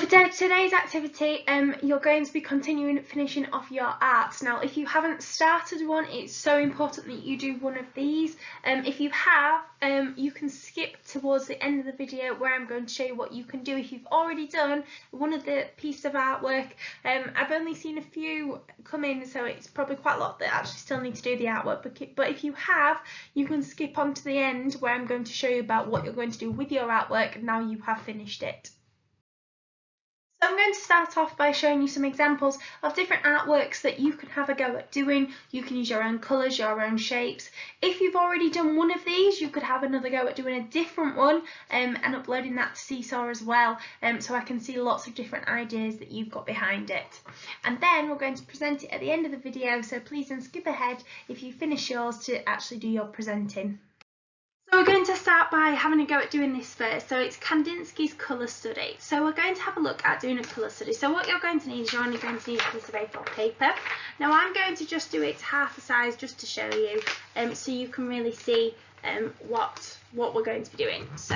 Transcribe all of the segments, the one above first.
today's activity, you're going to be finishing off your arts. Now, if you haven't started one, it's so important that you do one of these. If you have, you can skip towards the end of the video where I'm going to show you what you can do if you've already done one of the pieces of artwork. I've only seen a few come in, so it's probably quite a lot that actually still need to do the artwork. But if you have, you can skip on to the end where I'm going to show you about what you're going to do with your artwork now you have finished it. So I'm going to start off by showing you some examples of different artworks that you can have a go at doing. You can use your own colours, your own shapes. If you've already done one of these, you could have another go at doing a different one and uploading that to Seesaw as well, so I can see lots of different ideas that you've got behind it. And then we're going to present it at the end of the video, so please don't skip ahead if you finish yours to actually do your presenting. So we're going to start by having a go at doing this first. So it's Kandinsky's colour study. So we're going to have a look at doing a colour study. So what you're going to need is you're only going to need a piece of A4 paper. Now I'm going to just do it to half the size just to show you, so you can really see what we're going to be doing. So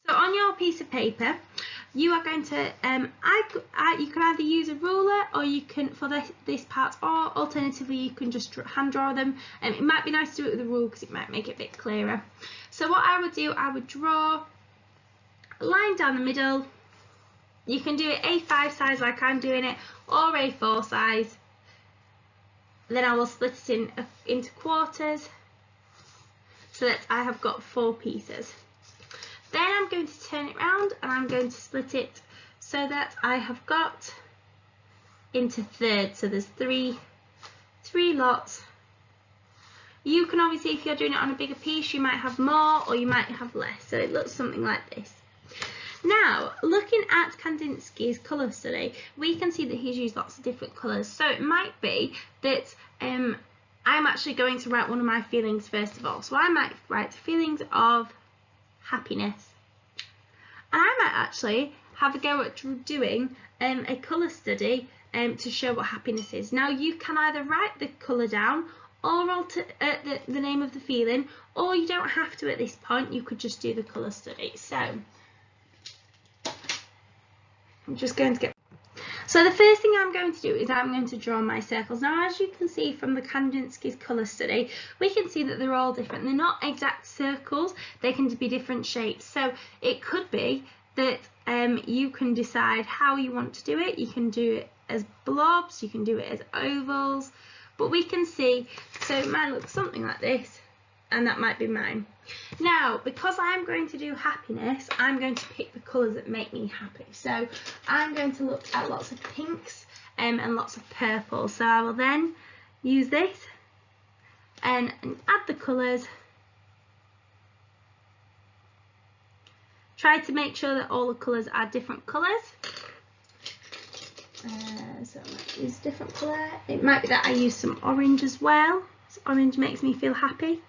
on your piece of paper, you are going to, you can either use a ruler or you can, for this part, or alternatively you can just hand draw them. It might be nice to do it with a ruler because it might make it a bit clearer. So what I would do, I would draw a line down the middle. You can do it A5 size like I'm doing it, or A4 size. Then I will split it into quarters so that I have got 4 pieces. Then I'm going to turn it round and I'm going to split it so that I have got into thirds. So there's three lots. You can obviously, if you're doing it on a bigger piece, you might have more or you might have less. So it looks something like this. Now, looking at Kandinsky's colour study, we can see that he's used lots of different colours. So it might be that I'm actually going to write one of my feelings first of all. So I might write feelings of happiness, and I might actually have a go at doing a colour study to show what happiness is. Now you can either write the colour down or alter the name of the feeling, or you don't have to at this point, you could just do the colour study. So I'm just going to get... So the first thing I'm going to do is I'm going to draw my circles. Now, as you can see from the Kandinsky's colour study, we can see that they're all different. They're not exact circles, they can be different shapes. So it could be that you can decide how you want to do it. You can do it as blobs, you can do it as ovals, but we can see, so mine looks something like this, and that might be mine. Now, because I'm going to do happiness, I'm going to pick the colours that make me happy. So I'm going to look at lots of pinks and lots of purple. So I will then use this and add the colours. Try to make sure that all the colours are different colours. So I might use a different colour. It might be that I use some orange as well. So orange makes me feel happy.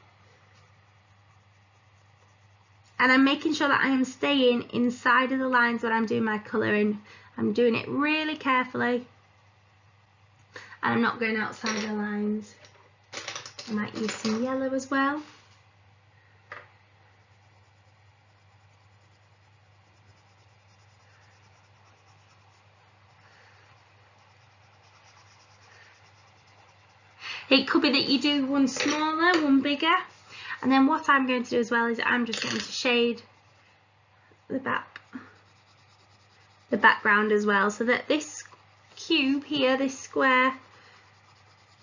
And I'm making sure that I am staying inside of the lines when I'm doing my colouring. I'm doing it really carefully. And I'm not going outside the lines. I might use some yellow as well. It could be that you do one smaller, one bigger. And then what I'm going to do as well is I'm just going to shade the background as well, so that this cube here, this square,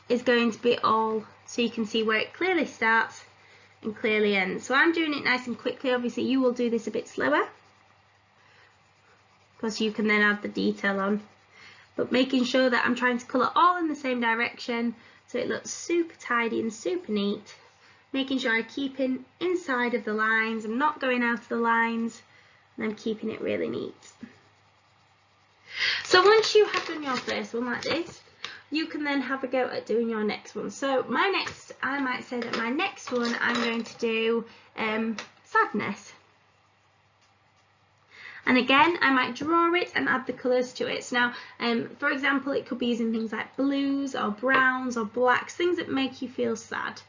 is going to be all, so you can see where it clearly starts and clearly ends. So I'm doing it nice and quickly. Obviously you will do this a bit slower, because you can then add the detail on. But making sure that I'm trying to colour all in the same direction so it looks super tidy and super neat. Making sure I keep inside of the lines, I'm not going out of the lines, and I'm keeping it really neat. So once you have done your first one like this, you can then have a go at doing your next one. So I might say that my next one I'm going to do sadness. And again, I might draw it and add the colours to it. So now, for example, it could be using things like blues or browns or blacks, things that make you feel sad.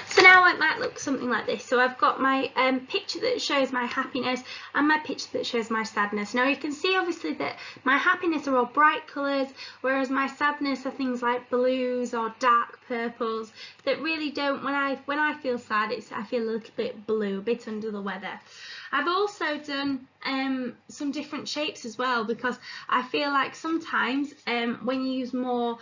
So now now it might look something like this. So I've got my picture that shows my happiness and my picture that shows my sadness. Now you can see obviously that my happiness are all bright colours, whereas my sadness are things like blues or dark purples that really don't, when I feel sad, I feel a little bit blue, a bit under the weather. I've also done some different shapes as well, because I feel like sometimes when you use more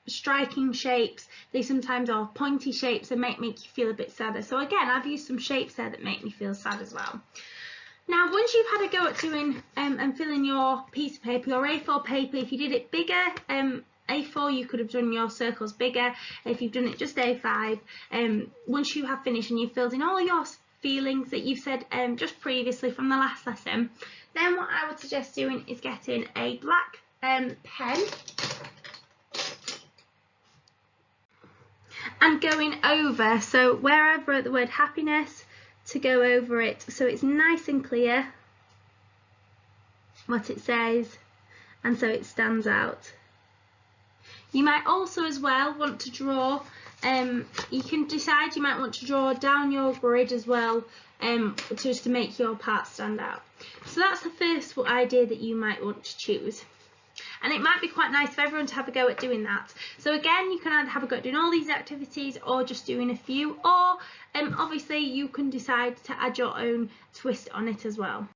striking shapes, they sometimes are pointy shapes and make you feel a bit sadder. So again, I've used some shapes there that make me feel sad as well. Now, once you've had a go at doing and filling your piece of paper, your A4 paper, if you did it bigger, A4, you could have done your circles bigger. If you've done it just A5, once you have finished and you've filled in all your feelings that you've said just previously from the last lesson, then what I would suggest doing is getting a black pen and going over, so where I've wrote the word happiness, to go over it so it's nice and clear what it says, and so it stands out. You might also as well want to draw, you can decide you might want to draw down your grid as well, just to make your part stand out. So that's the first idea that you might want to choose. And it might be quite nice for everyone to have a go at doing that. So again, you can either have a go at doing all these activities or just doing a few, or obviously you can decide to add your own twist on it as well.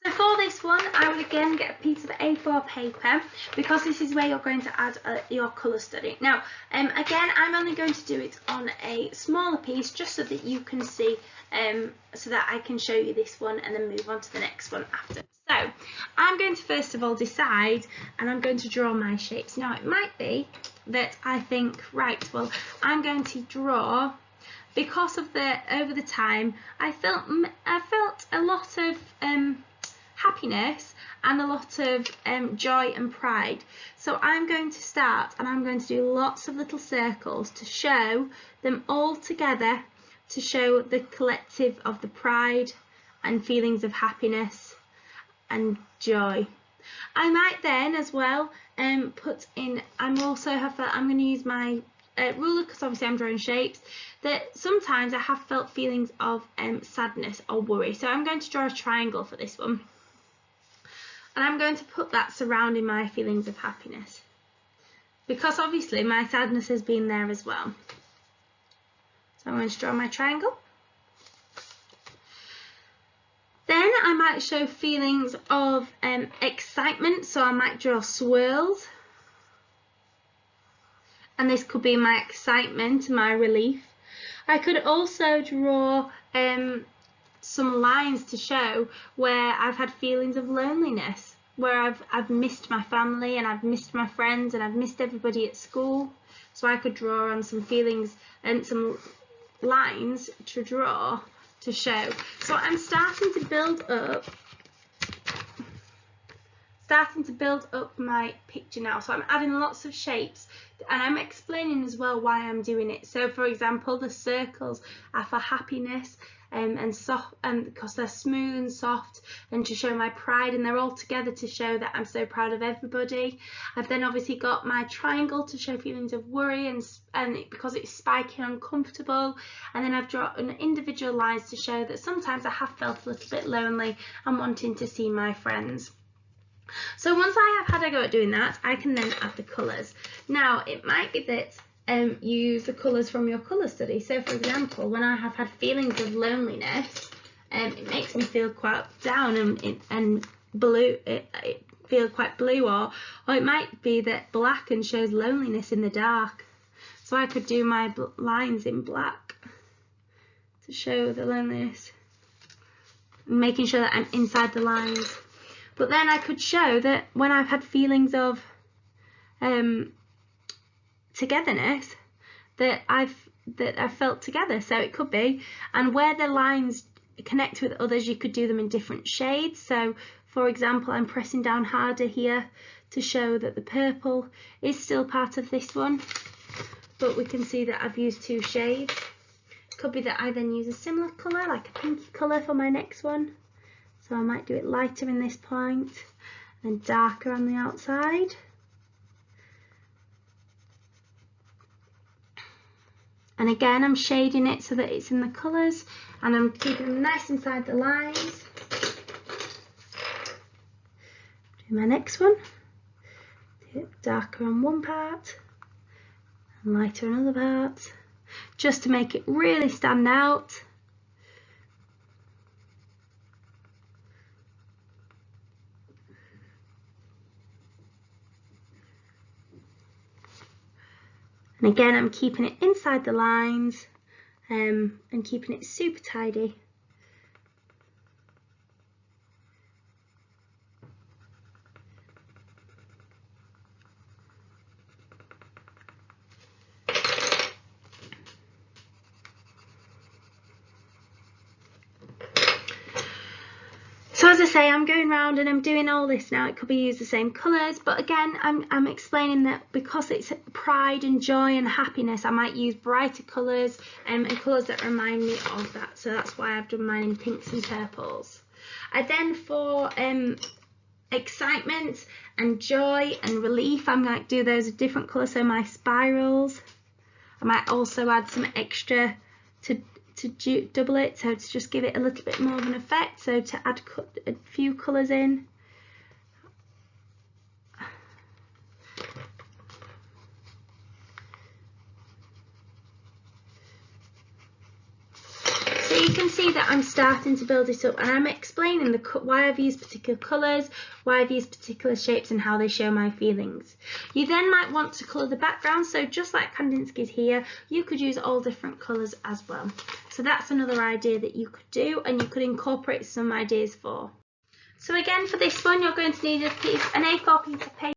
So for this one, I would again get a piece of A4 paper, because this is where you're going to add your colour study. Now, again, I'm only going to do it on a smaller piece just so that you can see, so that I can show you this one and then move on to the next one after. So I'm going to first of all decide, and I'm going to draw my shapes. Now it might be that I think, right, well, I'm going to draw, because of over the time I felt a lot of happiness and a lot of joy and pride. So I'm going to start and I'm going to do lots of little circles to show them all together, to show the collective of the pride and feelings of happiness and joy. I might then as well put in, I'm going to use my ruler, because obviously I'm drawing shapes, that sometimes I have felt feelings of sadness or worry. So I'm going to draw a triangle for this one, and I'm going to put that surrounding my feelings of happiness, because obviously my sadness has been there as well. So I'm going to draw my triangle. Then I might show feelings of excitement, so I might draw swirls, and this could be my excitement, my relief. I could also draw some lines to show where I've had feelings of loneliness, where I've missed my family and I've missed my friends and I've missed everybody at school. So I could draw on some feelings and some lines to draw to show. So I'm starting to build up my picture now. So I'm adding lots of shapes, and I'm explaining as well why I'm doing it. So for example, the circles are for happiness and soft, and because they're smooth and soft, and to show my pride, and they're all together to show that I'm so proud of everybody. I've then obviously got my triangle to show feelings of worry and because it's spiky and uncomfortable, and then I've drawn individual lines to show that sometimes I have felt a little bit lonely and wanting to see my friends. So once I have had a go at doing that, I can then add the colours. Now it might be that you use the colours from your colour study. So for example, when I have had feelings of loneliness, it makes me feel quite down and blue, it feel quite blue, or it might be that black and shows loneliness in the dark. So I could do my lines in black to show the loneliness, making sure that I'm inside the lines. But then I could show that when I've had feelings of togetherness, that I've felt together. So it could be, and where the lines connect with others, you could do them in different shades. So for example, I'm pressing down harder here to show that the purple is still part of this one, but we can see that I've used two shades. It could be that I then use a similar colour, like a pinky colour, for my next one. So I might do it lighter in this point and darker on the outside. And again, I'm shading it so that it's in the colours, and I'm keeping them nice inside the lines. Do my next one. Do it darker on one part and lighter on another part, just to make it really stand out. And again, I'm keeping it inside the lines and keeping it super tidy. So as I say, I'm going around and I'm doing all this now. It could be used the same colours, but again, I'm explaining that because it's pride and joy and happiness, I might use brighter colours and colours that remind me of that. So that's why I've done mine in pinks and purples. I then, for excitement and joy and relief, I'm going to do those a different colour. So my spirals, I might also add some extra to double it, so to just give it a little bit more of an effect, so to add a few colours in. So you can see that I'm starting to build it up, and I'm explaining why I've used particular colours, why I've used particular shapes, and how they show my feelings. You then might want to colour the background, so just like Kandinsky's here, you could use all different colours as well. So that's another idea that you could do, and you could incorporate some ideas for. So again, for this one, you're going to need an A4 piece of paper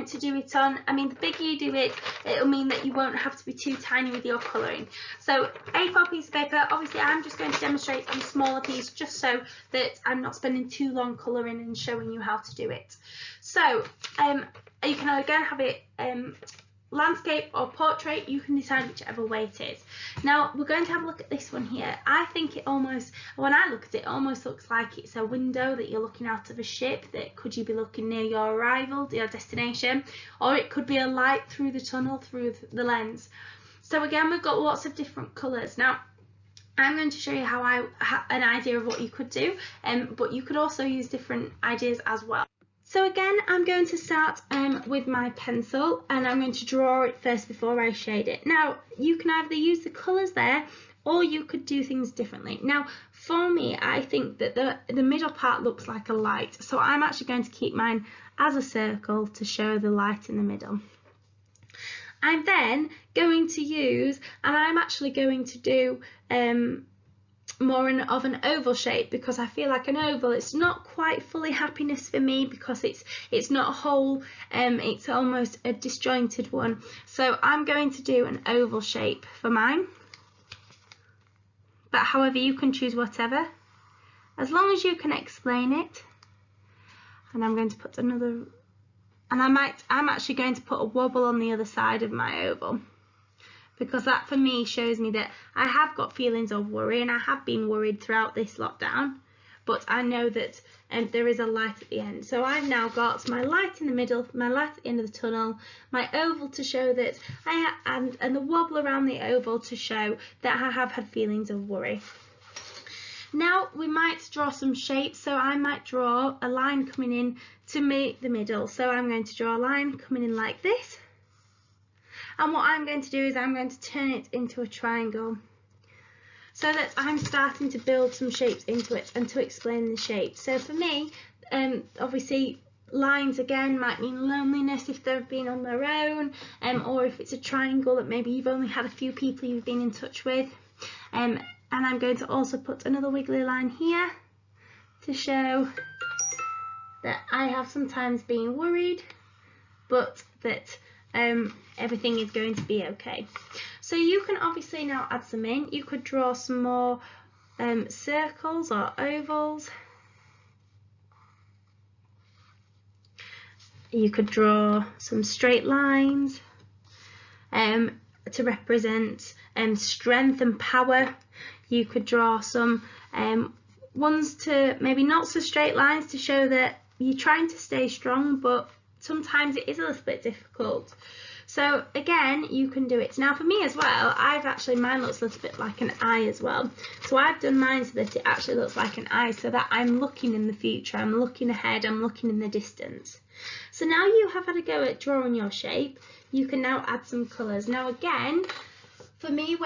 to do it on. I mean, the bigger you do it, it'll mean that you won't have to be too tiny with your colouring. So A4 piece of paper, obviously I'm just going to demonstrate on a smaller piece just so that I'm not spending too long colouring and showing you how to do it. So you can again have it landscape or portrait, you can decide whichever way it is. Now we're going to have a look at this one here. I think it almost, when I look at it, almost looks like it's a window that you're looking out of a ship. That could you be looking near your arrival, your destination, or it could be a light through the tunnel, through the lens. So again, we've got lots of different colours. Now I'm going to show you how an idea of what you could do, but you could also use different ideas as well. So again, I'm going to start with my pencil, and I'm going to draw it first before I shade it. Now, you can either use the colours there, or you could do things differently. Now, for me, I think that the middle part looks like a light, so I'm actually going to keep mine as a circle to show the light in the middle. I'm then going to use, and I'm actually going to do more of an oval shape, because I feel like an oval, it's not quite fully happiness for me, because it's not whole, it's almost a disjointed one. So I'm going to do an oval shape for mine, but however, you can choose whatever as long as you can explain it. And I'm going to put another, and I'm actually going to put a wobble on the other side of my oval, because that for me shows me that I have got feelings of worry, and I have been worried throughout this lockdown, but I know that there is a light at the end. So I've now got my light in the middle, my light at the end of the tunnel, my oval to show that and the wobble around the oval to show that I have had feelings of worry. Now we might draw some shapes, so I might draw a line coming in to meet the middle. So I'm going to draw a line coming in like this. And what I'm going to do is I'm going to turn it into a triangle, so that I'm starting to build some shapes into it and to explain the shape. So for me, obviously lines again might mean loneliness if they've been on their own, or if it's a triangle that maybe you've only had a few people you've been in touch with. And I'm going to also put another wiggly line here to show that I have sometimes been worried, but that everything is going to be okay. So you can obviously now add some in. You could draw some more circles or ovals. You could draw some straight lines to represent strength and power. You could draw some ones to maybe not so straight lines to show that you're trying to stay strong, but sometimes it is a little bit difficult. So again, you can do it. Now for me as well, mine looks a little bit like an eye as well. So I've done mine so that it actually looks like an eye, so that I'm looking in the future, I'm looking ahead, I'm looking in the distance. So now you have had a go at drawing your shape, you can now add some colours. Now again, for me,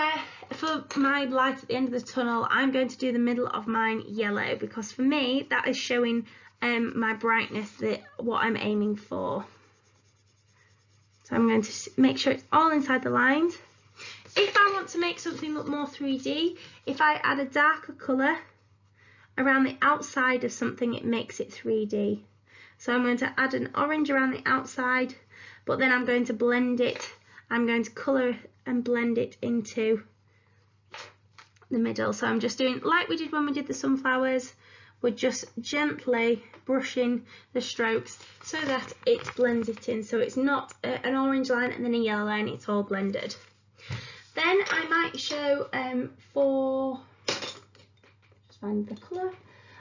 for my light at the end of the tunnel, I'm going to do the middle of mine yellow, because for me that is showing my brightness, what I'm aiming for. So I'm going to make sure it's all inside the lines. If I want to make something look more 3D, if I add a darker colour around the outside of something, it makes it 3D. So I'm going to add an orange around the outside, but then I'm going to blend it. I'm going to colour and blend it into the middle. So I'm just doing like we did when we did the sunflowers. We're just gently brushing the strokes so that it blends it in. So it's not an orange line and then a yellow line, it's all blended. Then I might show just find the colour.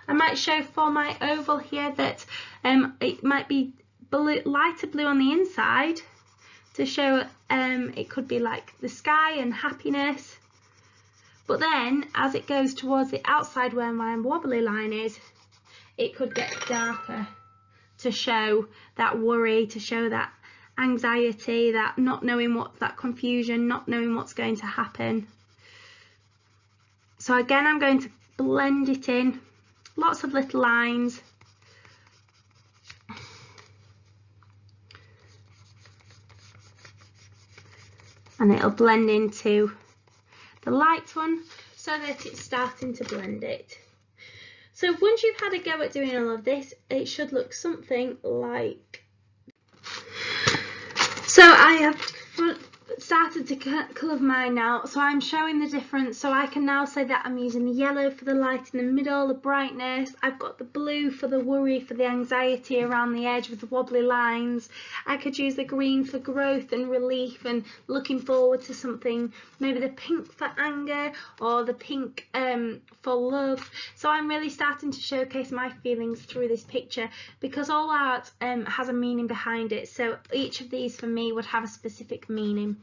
I might show for my oval here that it might be lighter blue on the inside to show it could be like the sky and happiness. But then, as it goes towards the outside where my wobbly line is, it could get darker to show that worry, to show that anxiety, that not knowing that confusion, not knowing what's going to happen. So again, I'm going to blend it in, lots of little lines. And it'll blend into the light one so that it's starting to blend it. So once you've had a go at doing all of this, it should look something like. So I have started to colour mine now, so I'm showing the difference. So I can now say that I'm using the yellow for the light in the middle, the brightness. I've got the blue for the worry, for the anxiety around the edge with the wobbly lines. I could use the green for growth and relief and looking forward to something, maybe the pink for anger or the pink for love. So I'm really starting to showcase my feelings through this picture, because all art has a meaning behind it. So each of these for me would have a specific meaning.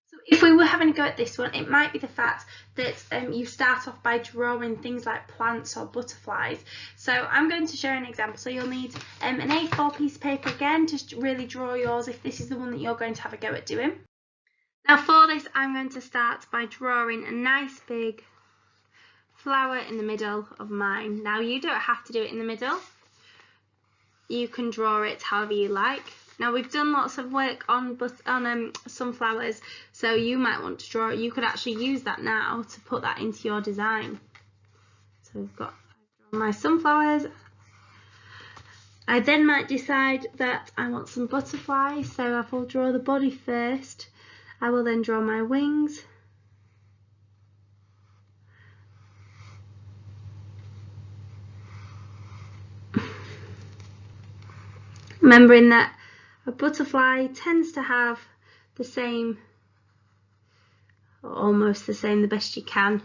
So if we were having a go at this one, it might be the fact that you start off by drawing things like plants or butterflies. So I'm going to show an example. So you'll need an A4 piece of paper again to really draw yours if this is the one that you're going to have a go at doing. Now for this, I'm going to start by drawing a nice big flower in the middle of mine. Now you don't have to do it in the middle. You can draw it however you like. Now we've done lots of work on sunflowers, so you might want to draw. You could actually use that now to put that into your design. So I've drawn my sunflowers. I then might decide that I want some butterflies, so I will draw the body first. I will then draw my wings. Remembering that a butterfly tends to have the same, or almost the same, the best you can,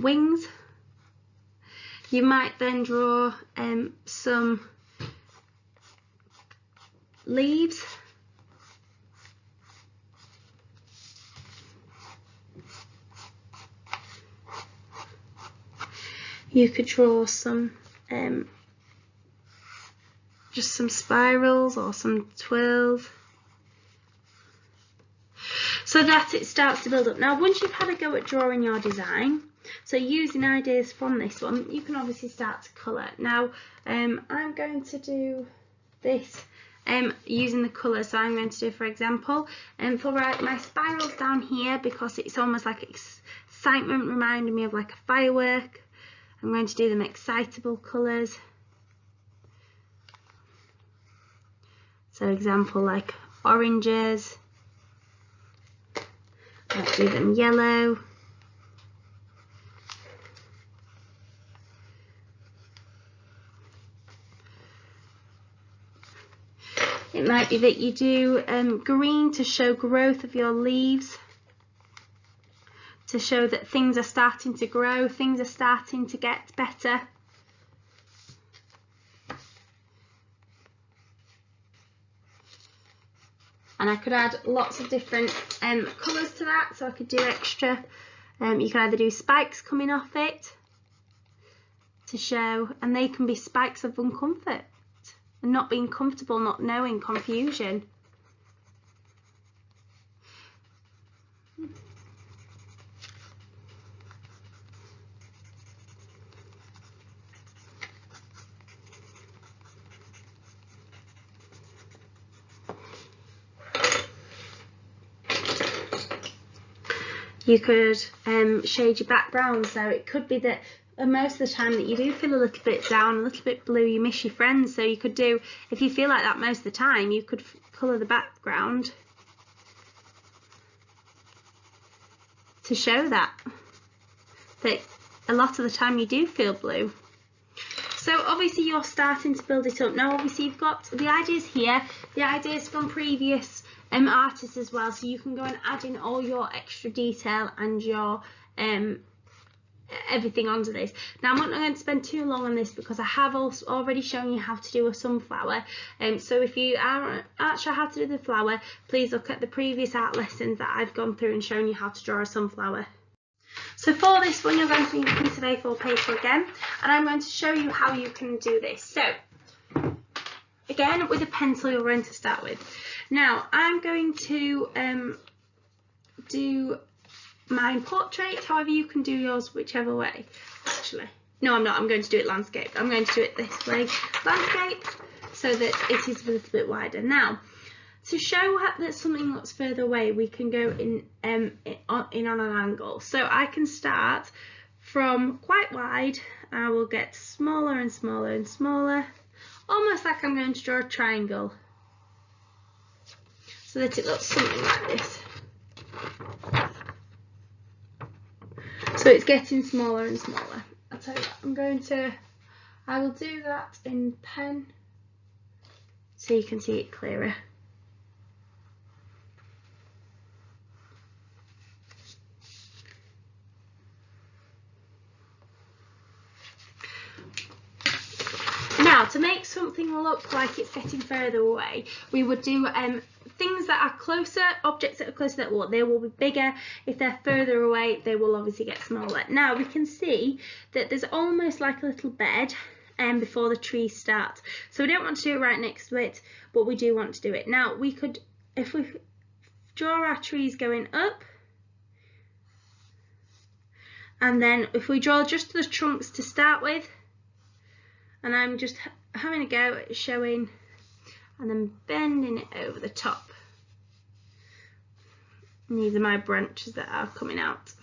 wings. You might then draw some leaves. You could draw some just some spirals or some twirls, so that it starts to build up. Now once you've had a go at drawing your design, so using ideas from this one, you can obviously start to colour. Now I'm going to do this using the colour. So I'm going to do, for example, for my spirals down here, because it's almost like excitement, reminding me of like a firework, I'm going to do them excitable colours. So example like oranges, I'll do them yellow. It might be that you do green to show growth of your leaves, to show that things are starting to grow, things are starting to get better. and I could add lots of different colours to that, so I could do extra. You can either do spikes coming off it to show, and they can be spikes of uncomfort and not being comfortable, not knowing, confusion. You could shade your background, so it could be that most of the time that you do feel a little bit down, a little bit blue, you miss your friends, so you could do, if you feel like that most of the time, you could colour the background to show that a lot of the time you do feel blue. So obviously you're starting to build it up. Now obviously you've got the ideas here, the ideas from previous artists as well, so you can go and add in all your extra detail and your everything onto this. Now I'm not going to spend too long on this because I have also already shown you how to do a sunflower, so if you aren't sure how to do the flower, please look at the previous art lessons that I've gone through and shown you how to draw a sunflower. So for this one, you're going to need a piece of A4 paper again, and I'm going to show you how you can do this. So again, with a pencil you're going to start with. Now I'm going to do my portrait, however you can do yours whichever way. Actually, no, I'm not, I'm going to do it landscape. I'm going to do it this way, landscape, so that it is a little bit wider. Now, to show that something looks further away, we can go in on an angle. So I can start from quite wide, and I will get smaller and smaller and smaller, almost like I'm going to draw a triangle, so that it looks something like this. So it's getting smaller and smaller. I'll tell you what, I will do that in pen so you can see it clearer. Now, to make something look like it's getting further away, we would do things that are closer, objects that are closer, they will be bigger. If they're further away, they will obviously get smaller. Now we can see that there's almost like a little bed before the trees start. So we don't want to do it right next to it, but we do want to do it. Now we could, if we draw our trees going up, and then if we draw just the trunks to start with, and I'm just having a go at showing and then bending it over the top. And these are my branches that are coming out.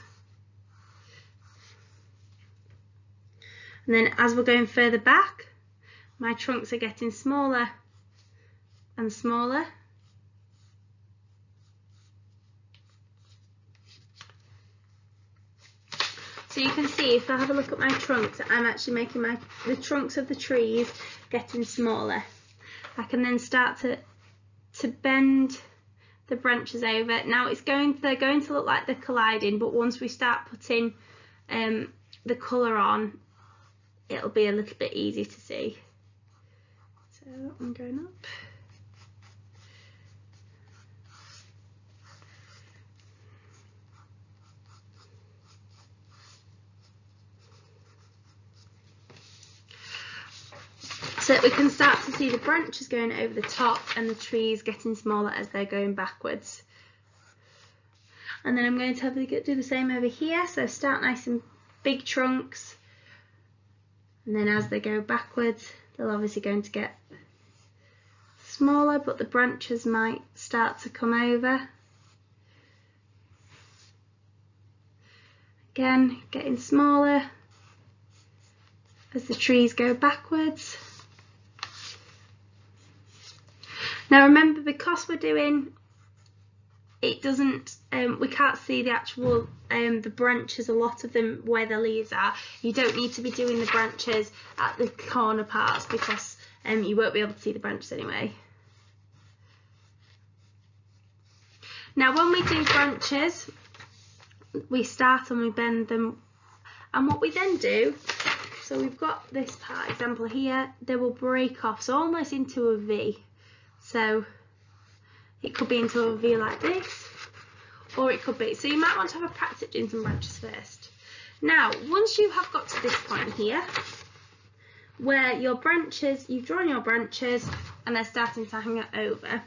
And then as we're going further back, my trunks are getting smaller and smaller. So you can see, if I have a look at my trunks, I'm actually making the trunks of the trees getting smaller. I can then start to bend the branches over. Now they're going to look like they're colliding, but once we start putting the colour on, it'll be a little bit easier to see. So I'm going up. So that we can start to see the branches going over the top and the trees getting smaller as they're going backwards. And then I'm going to do the same over here. So start nice and big trunks, and then as they go backwards, they're obviously going to get smaller, but the branches might start to come over. Again, getting smaller as the trees go backwards. Now remember, because we're doing, it doesn't, we can't see the actual, the branches, a lot of them where the leaves are. You don't need to be doing the branches at the corner parts because you won't be able to see the branches anyway. Now when we do branches, we start and we bend them, and what we then do, so we've got this part example here, they will break off, so almost into a V. So It could be into a V like this, or it could be, so you might want to have a practice at doing some branches first. Now, once you have got to this point here, where your branches, you've drawn your branches and they're starting to hang over,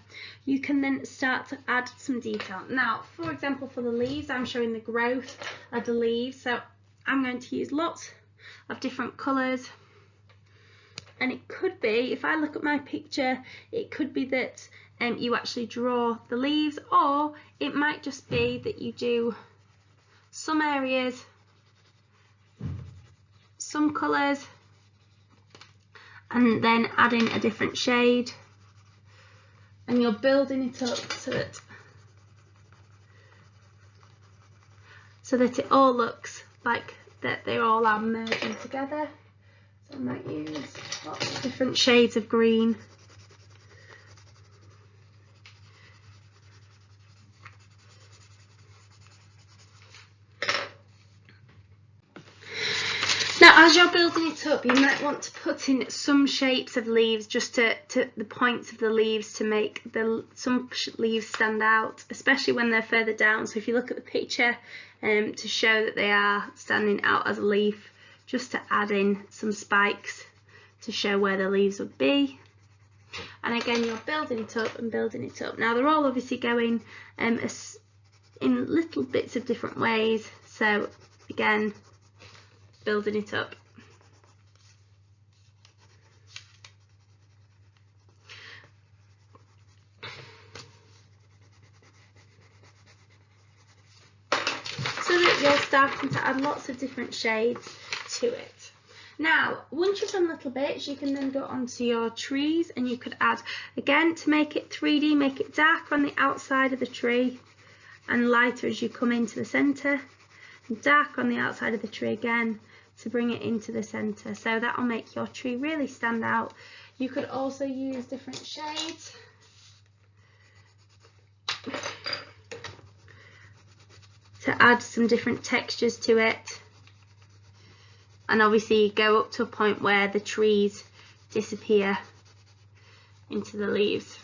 you can then start to add some detail. Now, for example, for the leaves, I'm showing the growth of the leaves, so I'm going to use lots of different colours. And it could be, if I look at my picture, it could be that you actually draw the leaves, or it might just be that you do some areas, some colours, and then add in a different shade, and you're building it up so that it all looks like that they all are merging together. So I might use lots of different shades of green. Now, as you're building it up, you might want to put in some shapes of leaves, just to the points of the leaves, to make some leaves stand out, especially when they're further down. So if you look at the picture, to show that they are standing out as a leaf, just to add in some spikes to show where the leaves would be. And again, you're building it up and building it up. Now, they're all obviously going in little bits of different ways. So again, building it up. So that you're starting to add lots of different shades to it. Now, once you've done little bits, you can then go onto your trees, and you could add, again, to make it 3D, make it darker on the outside of the tree and lighter as you come into the centre, and dark on the outside of the tree again to bring it into the centre. So that will make your tree really stand out. You could also use different shades to add some different textures to it. And obviously go up to a point where the trees disappear into the leaves.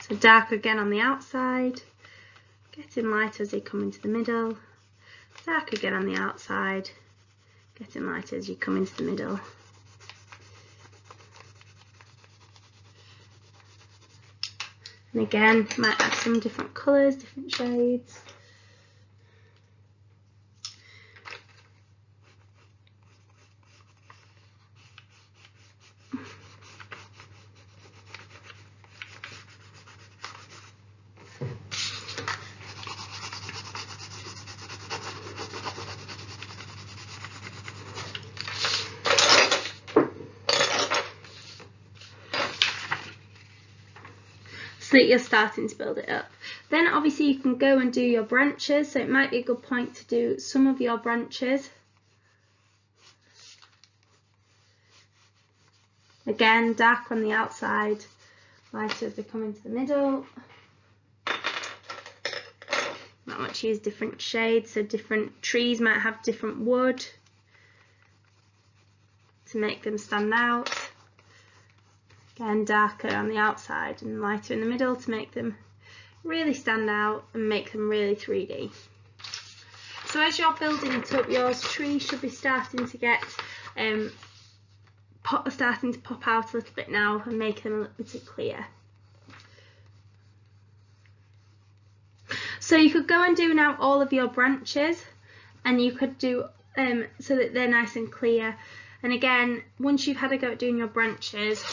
So dark again on the outside, getting lighter as they come into the middle, dark again on the outside, getting lighter as you come into the middle. And again, might add some different colours, different shades. So that you're starting to build it up. Then obviously you can go and do your branches, so it might be a good point to do some of your branches. Again, dark on the outside, lighter as they come into the middle. Not much use different shades, so different trees might have different wood to make them stand out. Again, darker on the outside and lighter in the middle to make them really stand out and make them really 3D. So as you're building it up, your tree should be starting to get starting to pop out a little bit now and make them a little bit clear. So you could go and do now all of your branches, and you could do so that they're nice and clear. And again, once you've had a go at doing your branches,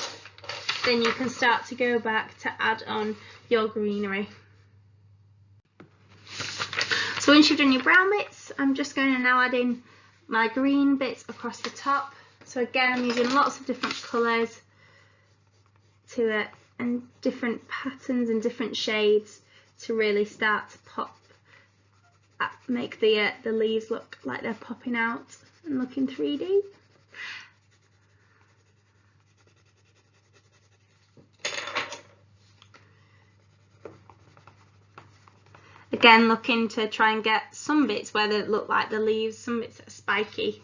then you can start to go back to add on your greenery. So once you've done your brown bits, I'm just going to now add in my green bits across the top. So again, I'm using lots of different colours to it, and different patterns and different shades to really start to pop, make the leaves look like they're popping out and looking 3D. Again, looking to try and get some bits where they look like the leaves, some bits that are spiky.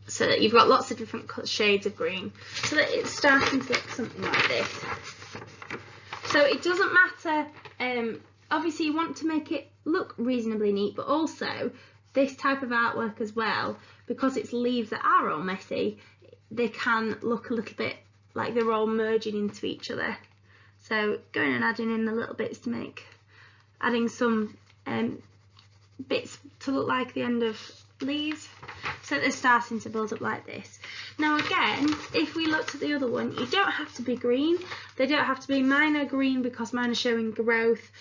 So that you've got lots of different shades of green, so that it's starting to look something like this. So it doesn't matter, obviously you want to make it look reasonably neat, but also this type of artwork as well, because it's leaves that are all messy, they can look a little bit like they're all merging into each other. So going and adding in the little bits to make, adding some bits to look like the end of leaves, so they're starting to build up like this. Now again, if we looked at the other one, you don't have to be green, they don't have to be. Mine are green because mine are showing growth,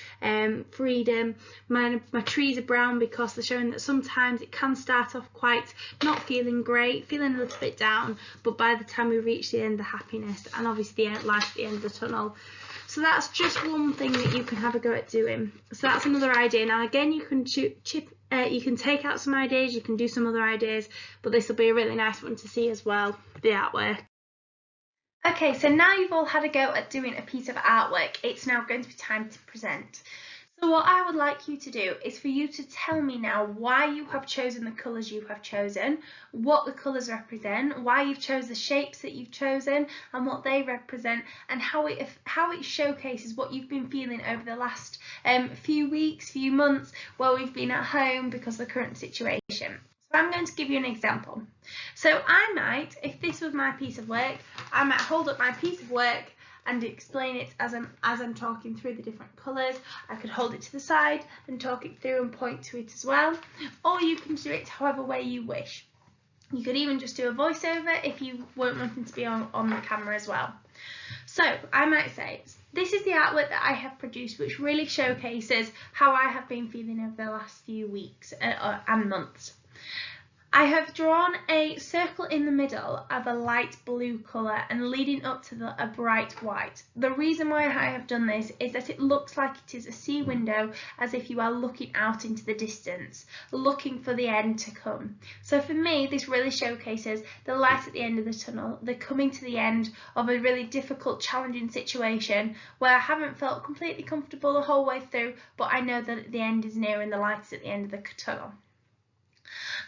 freedom. My trees are brown because they're showing that sometimes it can start off quite not feeling great, feeling a little bit down, but by the time we reach the end, the happiness and obviously the light at the end of the tunnel. So that's just one thing that you can have a go at doing. So that's another idea. Now again, you can you can take out some ideas, you can do some other ideas, but this will be a really nice one to see as well, the artwork. Okay, so now you've all had a go at doing a piece of artwork, it's now going to be time to present. So what I would like you to do is for you to tell me now why you have chosen the colours you have chosen, what the colours represent, why you've chosen the shapes that you've chosen and what they represent, and how it showcases what you've been feeling over the last few weeks, few months while we've been at home because of the current situation. So I'm going to give you an example. So I might, if this was my piece of work, I might hold up my piece of work and explain it as I'm talking through the different colours. I could hold it to the side and talk it through and point to it as well, or you can do it however way you wish. You could even just do a voiceover if you weren't wanting to be on the camera as well. So I might say, this is the artwork that I have produced, which really showcases how I have been feeling over the last few weeks and months. I have drawn a circle in the middle of a light blue colour and leading up to a bright white. The reason why I have done this is that it looks like it is a sea window, as if you are looking out into the distance, looking for the end to come. So for me, this really showcases the light at the end of the tunnel, the coming to the end of a really difficult, challenging situation where I haven't felt completely comfortable the whole way through, but I know that the end is near and the light is at the end of the tunnel.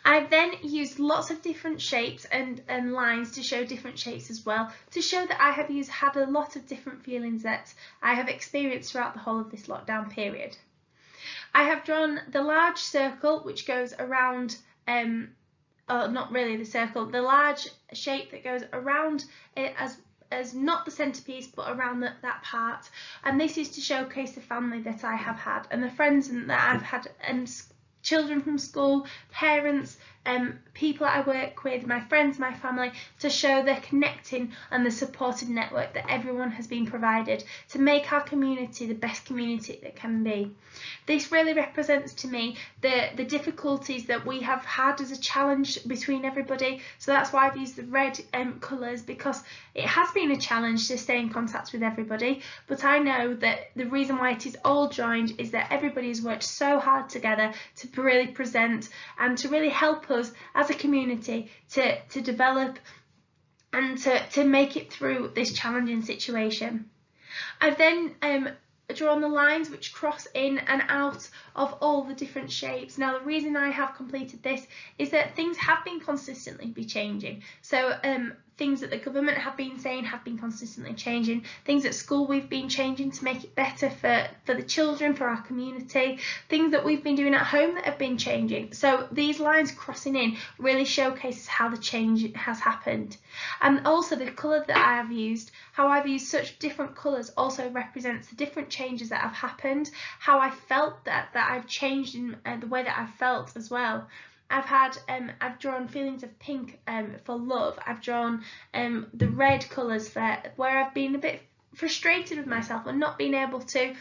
I've then used lots of different shapes and lines to show different shapes as well, to show that I have had a lot of different feelings that I have experienced throughout the whole of this lockdown period. I have drawn the large circle which goes around, not really the circle, the large shape that goes around it as not the centerpiece but around that part, and this is to showcase the family that I have had and the friends that I've had, and children from school, parents, people I work with, my friends, my family, to show the connecting and the supported network that everyone has been provided to make our community the best community that can be. This really represents to me the difficulties that we have had as a challenge between everybody, so that's why I've used the red colours, because it has been a challenge to stay in contact with everybody, but I know that the reason why it is all joined is that everybody has worked so hard together to really present and to really help us as a community to develop and to make it through this challenging situation. I've then drawn the lines which cross in and out of all the different shapes. Now the reason I have completed this is that things have been consistently changing. So things that the government have been saying have been consistently changing. Things at school we've been changing to make it better for the children, for our community. Things that we've been doing at home that have been changing. So these lines crossing in really showcases how the change has happened. And also the colour that I have used, how I've used such different colours, also represents the different changes that have happened, how I felt that I've changed in the way that I've felt as well. I've drawn feelings of pink for love. I've drawn the red colours where I've been a bit frustrated with myself and not being able to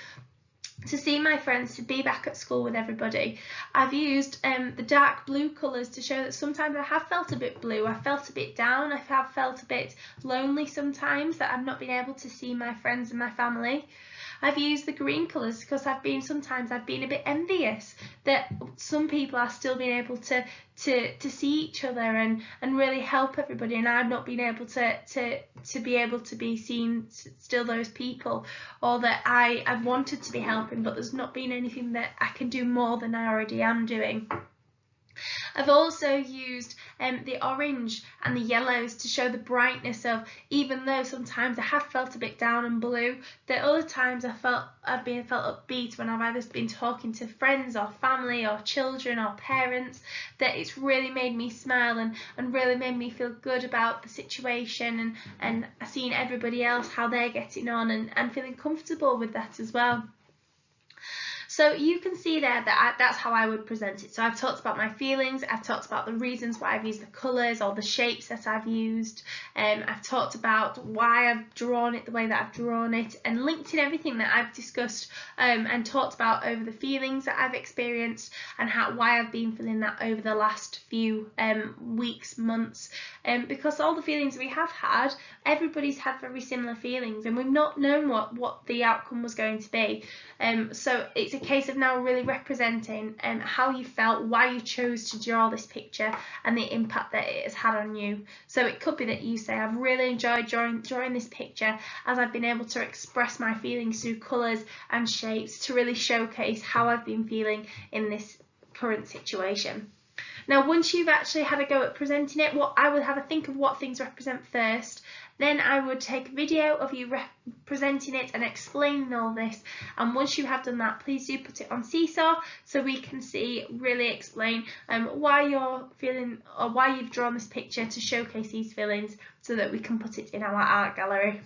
see my friends, to be back at school with everybody. I've used the dark blue colours to show that sometimes I have felt a bit blue, I felt a bit down, I have felt a bit lonely sometimes, that I've not been able to see my friends and my family. I've used the green colours because sometimes I've been a bit envious that some people are still being able to see each other and really help everybody, and I've not been able to be seen still those people, or that I've wanted to be helping but there's not been anything that I can do more than I already am doing. I've also used the orange and the yellows to show the brightness of, even though sometimes I have felt a bit down and blue, that other times I've felt upbeat when I've either been talking to friends or family or children or parents, that it's really made me smile and really made me feel good about the situation, and seeing everybody else, how they're getting on, and feeling comfortable with that as well. So you can see there that that's how I would present it. So I've talked about my feelings, I've talked about the reasons why I've used the colours or the shapes that I've used, I've talked about why I've drawn it the way that I've drawn it, and linked in everything that I've discussed and talked about over the feelings that I've experienced, and why I've been feeling that over the last few weeks, months, because all the feelings we have had, everybody's had very similar feelings, and we've not known what the outcome was going to be. So it's a case of now really representing how you felt, why you chose to draw this picture, and the impact that it has had on you. So it could be that you say, I've really enjoyed drawing this picture, as I've been able to express my feelings through colours and shapes to really showcase how I've been feeling in this current situation. Now, once you've actually had a go at presenting it, I would have a think of what things represent first. Then I would take a video of you presenting it and explaining all this. And once you have done that, please do put it on Seesaw so we can really explain why you're feeling, or why you've drawn this picture to showcase these feelings, so that we can put it in our art gallery.